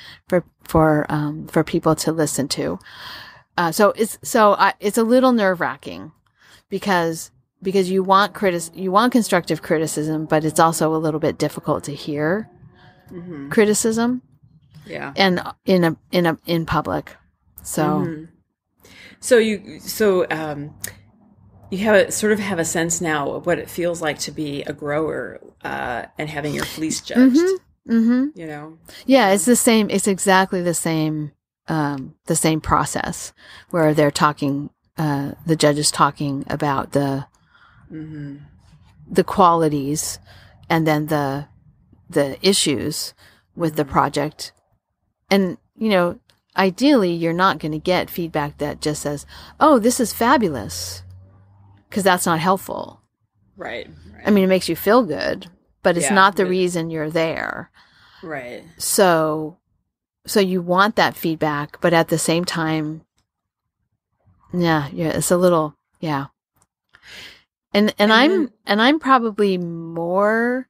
for people to listen to. So it's a little nerve-wracking because you want constructive criticism, but it's also a little bit difficult to hear criticism. Yeah. And in public. So, So you have a sense now of what it feels like to be a grower and having your fleece judged. You know, yeah, it's the same. It's exactly the same process where they're talking. The judge is talking about the qualities, and then the issues with the project, and ideally, you're not going to get feedback that just says, "Oh, this is fabulous," because that's not helpful. Right. I mean, it makes you feel good, but it's not the reason you're there. Right. So you want that feedback, but at the same time, it's a little, And I'm probably more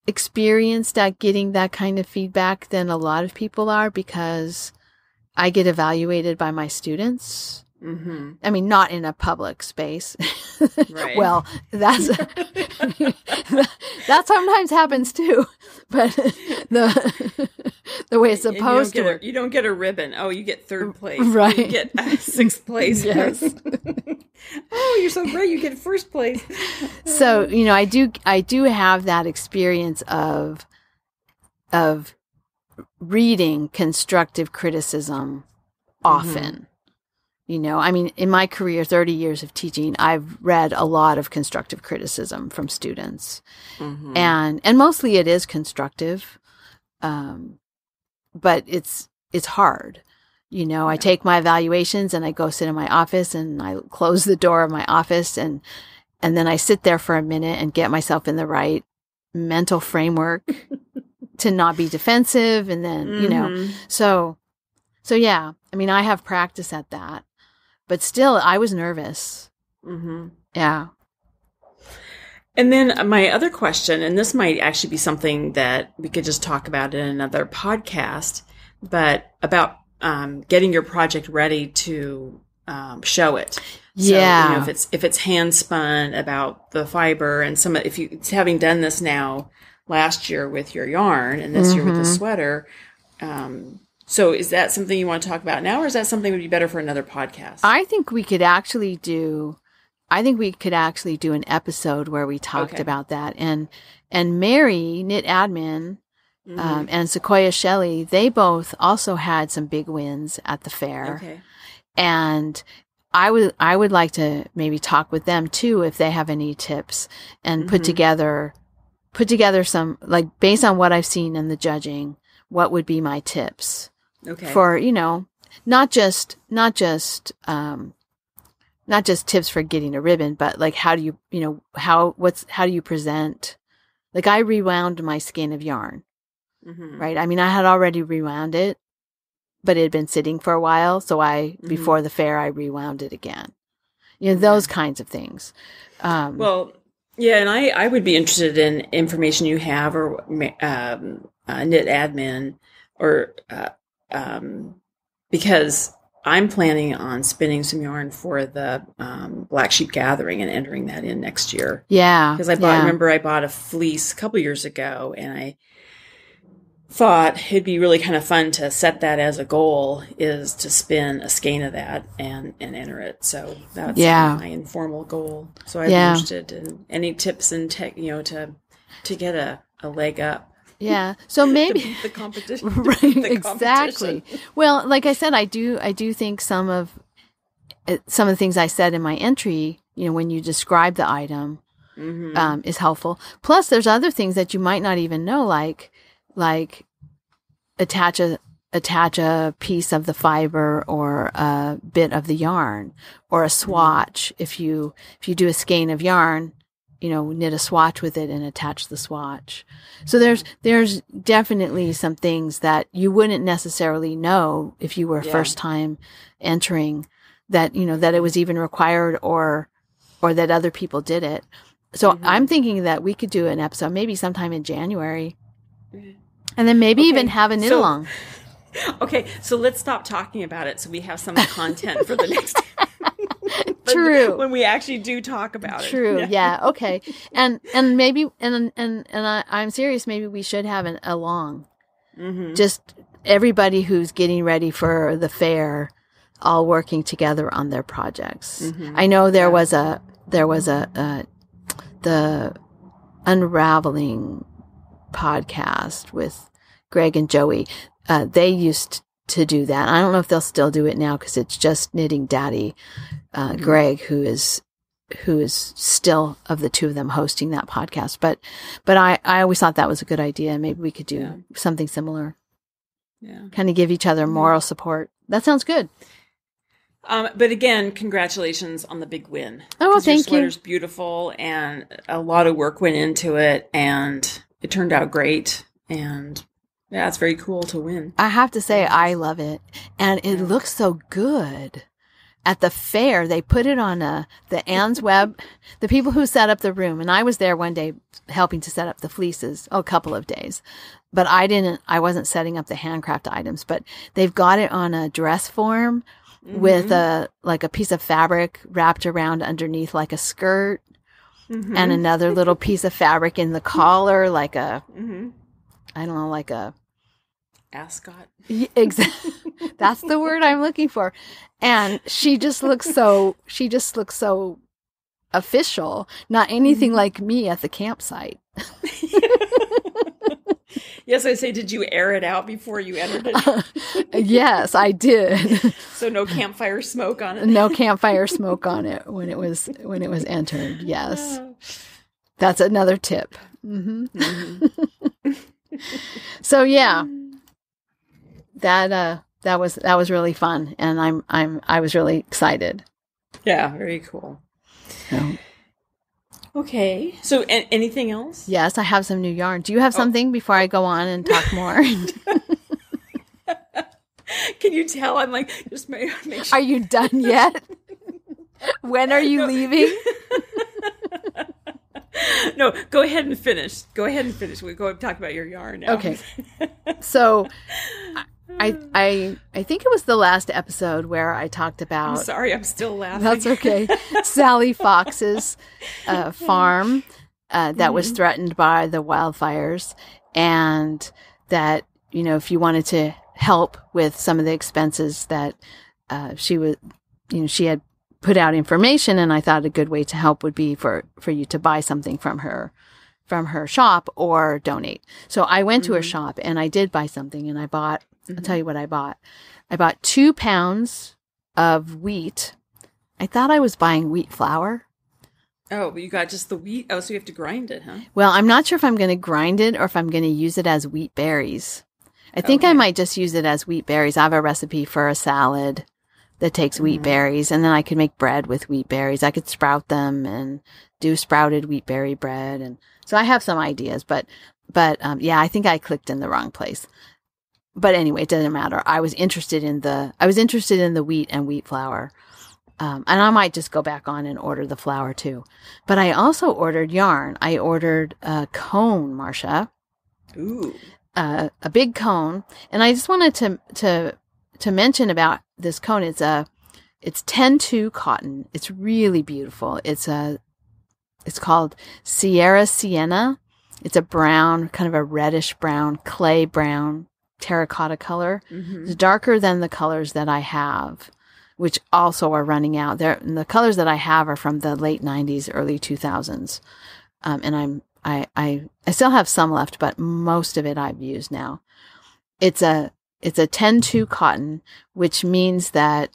experienced at getting that kind of feedback than a lot of people are, because I get evaluated by my students. I mean, not in a public space. Right. Well, that sometimes happens too, but the way it's supposed to work. You don't get a ribbon. Oh, you get third place. Right. You get sixth place. Yes. Oh, you're so great. You get first place. So, I do have that experience of reading constructive criticism often. I mean, in my career, 30 years of teaching, I've read a lot of constructive criticism from students. And mostly it is constructive. But it's hard. I take my evaluations and I go sit in my office and I close the door of my office and then I sit there for a minute and get myself in the right mental framework to not be defensive. And then, so yeah, I mean, I have practice at that. But still, I was nervous. Yeah. And then my other question, and this might actually be something that we could just talk about in another podcast, but about getting your project ready to show it. Yeah. So, if it's hand spun, about the fiber, and having done this now last year with your yarn and this year with the sweater. So is that something you want to talk about now, or is that something that would be better for another podcast? I think we could actually do an episode where we talked about that. And Mary, Knit Admin, and Sequoia Shelley, they both also had some big wins at the fair. Okay. And I would like to maybe talk with them too, if they have any tips, and put together some, like, based on what I've seen in the judging, what would be my tips. Okay. For, not just tips for getting a ribbon, but like, how do you, how do you present? Like, I rewound my skein of yarn, right? I mean, I had already rewound it, but it had been sitting for a while. So before the fair, I rewound it again, those kinds of things. Well, yeah. And I would be interested in information you have, or Knit Admin, or, because I'm planning on spinning some yarn for the Black Sheep Gathering and entering that in next year. Yeah. Because I bought a fleece a couple years ago, and I thought it'd be really kind of fun to set that as a goal, is to spin a skein of that and enter it. So that's my informal goal. So I'd be interested in any tips and tech, to get a leg up. Yeah. So maybe the competition. Right. The exactly. Well, like I said, I do think some of the things I said in my entry, when you describe the item, is helpful. Plus, there's other things that you might not even know, like attach a piece of the fiber or a bit of the yarn, or a swatch. If you do a skein of yarn, knit a swatch with it and attach the swatch. So there's definitely some things that you wouldn't necessarily know if you were first time entering, that, that it was even required, or that other people did it. So I'm thinking that we could do an episode maybe sometime in January, and then maybe even have a knit along. Okay. So let's stop talking about it, so we have some content for the next True. When we actually do talk about it. True. Yeah. Okay. And maybe, and I'm serious. Maybe we should have a long, just everybody who's getting ready for the fair all working together on their projects. Mm-hmm. I know there was the Unraveling podcast with Greg and Joey. They used to do that. I don't know if they'll still do it now because it's just Knitting Daddy, Greg, who is still, of the two of them, hosting that podcast. But I always thought that was a good idea. Maybe we could do something similar. Yeah. Kind of give each other moral support. That sounds good. But again, congratulations on the big win. Oh, well, thank you. Your sweater's beautiful, and a lot of work went into it, and it turned out great. And yeah, it's very cool to win. I have to say, I love it. And it looks so good. At the fair, they put it on the Ann's Web, the people who set up the room. And I was there one day helping to set up the fleeces, a couple of days. But I wasn't setting up the handcraft items, but they've got it on a dress form with a piece of fabric wrapped around underneath like a skirt and another little piece of fabric in the collar, like a, I don't know, like a ascot. Exactly. That's the word I'm looking for. And she just looks so official, not anything like me at the campsite. Yes, I say, did you air it out before you entered it? Yes, I did. So no campfire smoke on it? No campfire smoke on it when it was entered. Yes. That's another tip. So yeah. That was really fun, and I was really excited. Yeah, very cool. So. Okay. So anything else? Yes, I have some new yarn. Do you have something before I go on and talk more? Can you tell I'm like, just make sure. Are you done yet? When are you leaving? No, go ahead and finish. We'll go and talk about your yarn now. Okay. So I think it was the last episode where I talked about... I'm sorry, I'm still laughing. That's okay. Sally Fox's farm that was threatened by the wildfires, and that, if you wanted to help with some of the expenses that she had put out information, and I thought a good way to help would be for you to buy something from her shop or donate. So I went to her shop and I did buy something, and I bought, I'll tell you what I bought. I bought 2 pounds of wheat. I thought I was buying wheat flour. Oh, but you got just the wheat? Oh, so you have to grind it, huh? Well, I'm not sure if I'm going to grind it or if I'm going to use it as wheat berries. I think I might just use it as wheat berries. I have a recipe for a salad that takes wheat berries, and then I could make bread with wheat berries. I could sprout them and do sprouted wheat berry bread. And so I have some ideas, but yeah, I think I clicked in the wrong place. But anyway, it doesn't matter. I was interested in the wheat and wheat flour. And I might just go back on and order the flour too. But I also ordered yarn. I ordered a cone, Marsha. Ooh. A big cone. And I just wanted to mention about this cone. It's 10-2 cotton. It's really beautiful. It's called Sierra Sienna. It's a brown, kind of a reddish brown, clay brown, terracotta color. It's darker than the colors that I have, which also are running out. The colors that I have are from the late 90s, early 2000s. And I still have some left, but most of it I've used now. It's a 10-2 cotton, which means that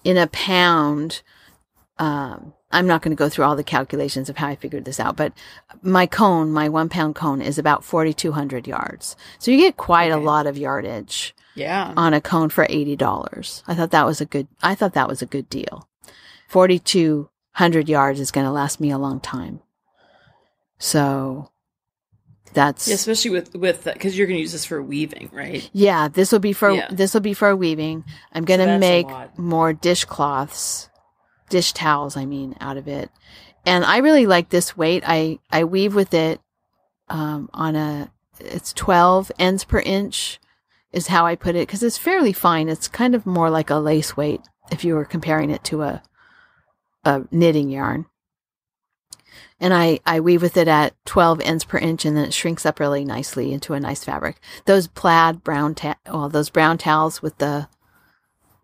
in a pound, I'm not going to go through all the calculations of how I figured this out, but my 1 pound cone is about 4,200 yards. So you get quite a lot of yardage on a cone for $80. I thought that was a good deal. 4,200 yards is going to last me a long time. So that's especially with because you're going to use this for weaving, right? Yeah, this will be for weaving. I'm going to make more dishcloths. Dish towels, out of it. And I really like this weight. I weave with it it's 12 ends per inch is how I put it, because it's fairly fine. It's kind of more like a lace weight if you were comparing it to a knitting yarn. And I weave with it at 12 ends per inch, and then it shrinks up really nicely into a nice fabric. Those plaid those brown towels with the,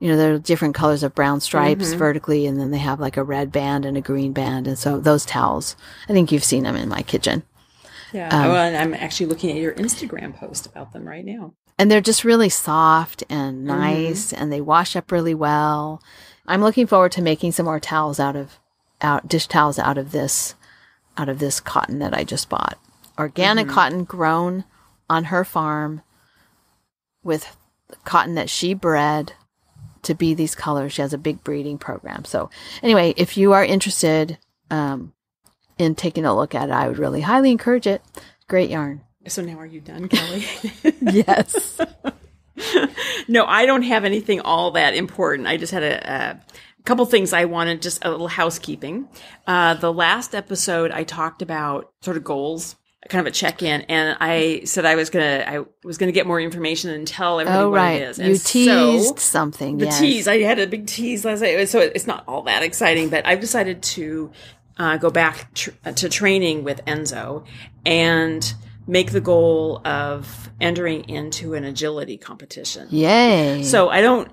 there are different colors of brown stripes vertically, and then they have like a red band and a green band. And so those towels, I think you've seen them in my kitchen. Yeah. And I'm actually looking at your Instagram post about them right now. And they're just really soft and nice, and they wash up really well. I'm looking forward to making some more towels dish towels out of this cotton that I just bought. Organic cotton grown on her farm with cotton that she bred to be these colors. She has a big breeding program. So anyway, if you are interested in taking a look at it, I would really highly encourage it. Great yarn. So now are you done, Kelly? Yes. No, I don't have anything all that important. I just had a couple things I wanted, just a little housekeeping. The last episode I talked about sort of goals, kind of a check-in, and I said I was gonna get more information and tell everybody what it is. And you teased something. The tease. I had a big tease last night, so it's not all that exciting, but I've decided to go back to training with Enzo and make the goal of entering into an agility competition. Yay. So I don't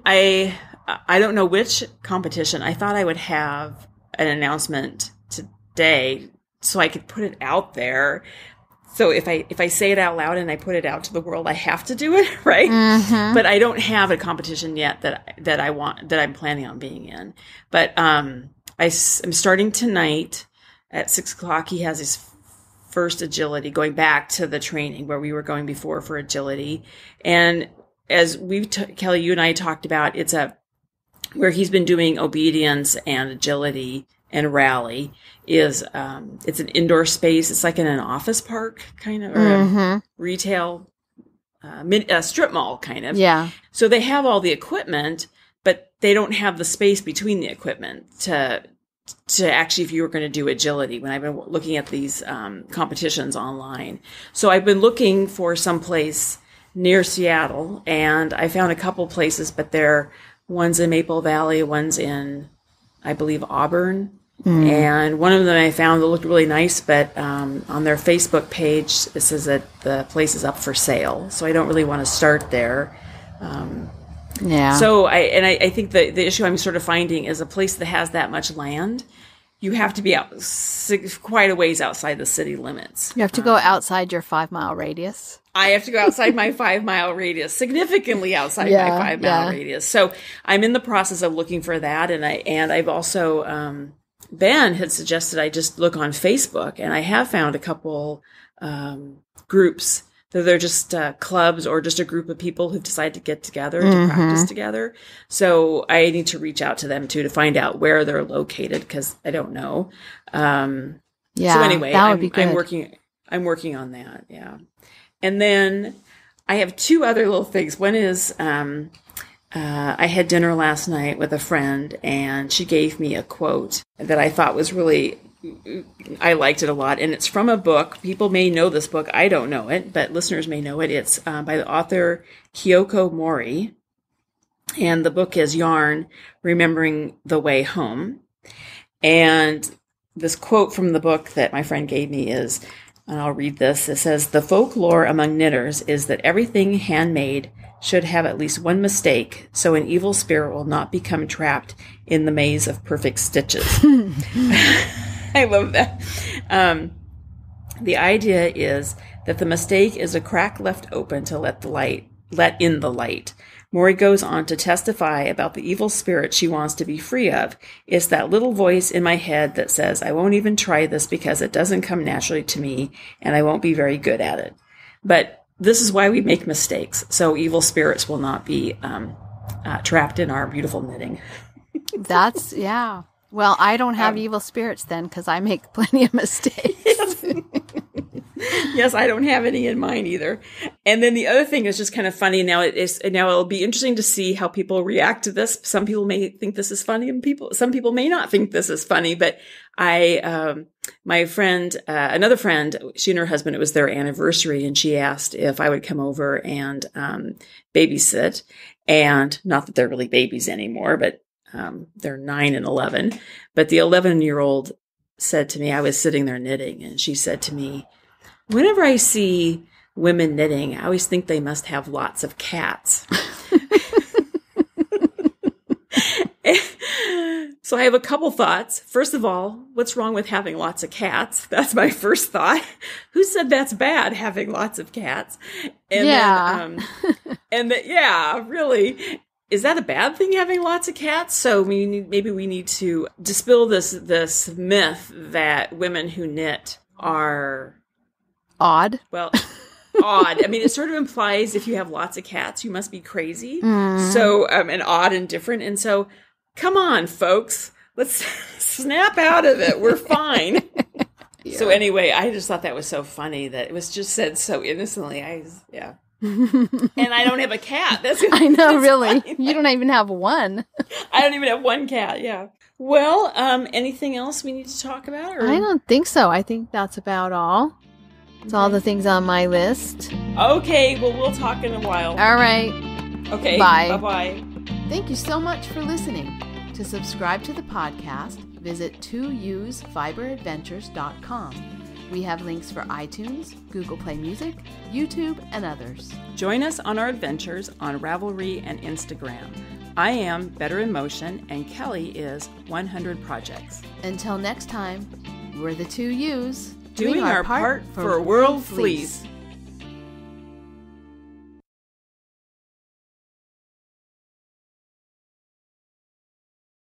know which competition. I thought I would have an announcement today so I could put it out there. So if I say it out loud and I put it out to the world, I have to do it, right? Mm-hmm. But I don't have a competition yet that I'm planning on being in. But I'm starting tonight at 6:00. He has his first agility, going back to the training where we were going before for agility. And as Kelly, you and I talked about, it's where he's been doing obedience and agility and rally is, it's an indoor space. It's like in an office park kind of, or a retail, a strip mall kind of. Yeah. So they have all the equipment, but they don't have the space between the equipment to actually, if you were going to do agility, when I've been looking at these competitions online. So I've been looking for some place near Seattle, and I found a couple places, but one's in Maple Valley, one's in, I believe, Auburn. And one of them I found that looked really nice, but on their Facebook page, it says that the place is up for sale. So I don't really want to start there. Yeah. So I think the issue I'm sort of finding is a place that has that much land, you have to be out quite a ways outside the city limits. You have to go outside your 5-mile radius. I have to go outside my 5-mile radius, significantly outside my 5-mile radius. So I'm in the process of looking for that, and I've also Ben had suggested I just look on Facebook, and I have found a couple groups. They're just clubs or just a group of people who've decided to get together to practice together. So I need to reach out to them too to find out where they're located, because I don't know. So anyway, that would be good. I'm working on that. Yeah. And then I have two other little things. One is I had dinner last night with a friend, and she gave me a quote that I thought was really, I liked it a lot. And it's from a book. People may know this book. I don't know it, but listeners may know it. It's by the author Kyoko Mori. And the book is Yarn, Remembering the Way Home. And this quote from the book that my friend gave me is, and I'll read this. It says, "The folklore among knitters is that everything handmade should have at least one mistake, so an evil spirit will not become trapped in the maze of perfect stitches." I love that. The idea is that the mistake is a crack left open to let in the light. Mori goes on to testify about the evil spirit she wants to be free of. It's that little voice in my head that says, I won't even try this because it doesn't come naturally to me and I won't be very good at it. But this is why we make mistakes, so evil spirits will not be trapped in our beautiful knitting. That's, yeah. Well, I don't have evil spirits then, because I make plenty of mistakes. Yes, I don't have any in mine either. And then the other thing is just kind of funny. Now it'll be interesting to see how people react to this. Some people may think this is funny, and some people may not think this is funny. But my friend, another friend, she and her husband, it was their anniversary, and she asked if I would come over and babysit. And not that they're really babies anymore, but they're 9 and 11. But the 11-year-old said to me, I was sitting there knitting, and she said to me, whenever I see women knitting, I always think they must have lots of cats. So I have a couple thoughts. First of all, what's wrong with having lots of cats? That's my first thought. Who said that's bad, having lots of cats? And then, really. Is that a bad thing, having lots of cats? So maybe we need to dispel this myth that women who knit are odd. Well, odd. I mean, it sort of implies if you have lots of cats, you must be crazy. So, and odd and different. And so, come on, folks, let's snap out of it. We're fine. Yeah. So anyway, I just thought that was so funny that it was just said so innocently. And I don't have a cat. I know, really. Funny. You don't even have one. I don't even have one cat. Yeah. Well, anything else we need to talk about? Or? I don't think so. I think that's about all. It's all the things on my list. Okay. Well, we'll talk in a while. All right. Okay. Bye. Bye-bye. Thank you so much for listening. To subscribe to the podcast, visit twoewesfiberadventures.com. We have links for iTunes, Google Play Music, YouTube, and others. Join us on our adventures on Ravelry and Instagram. I am Better in Motion, and Kelly is 100 Projects. Until next time, we're the Two Ewes doing our part for World Fleece.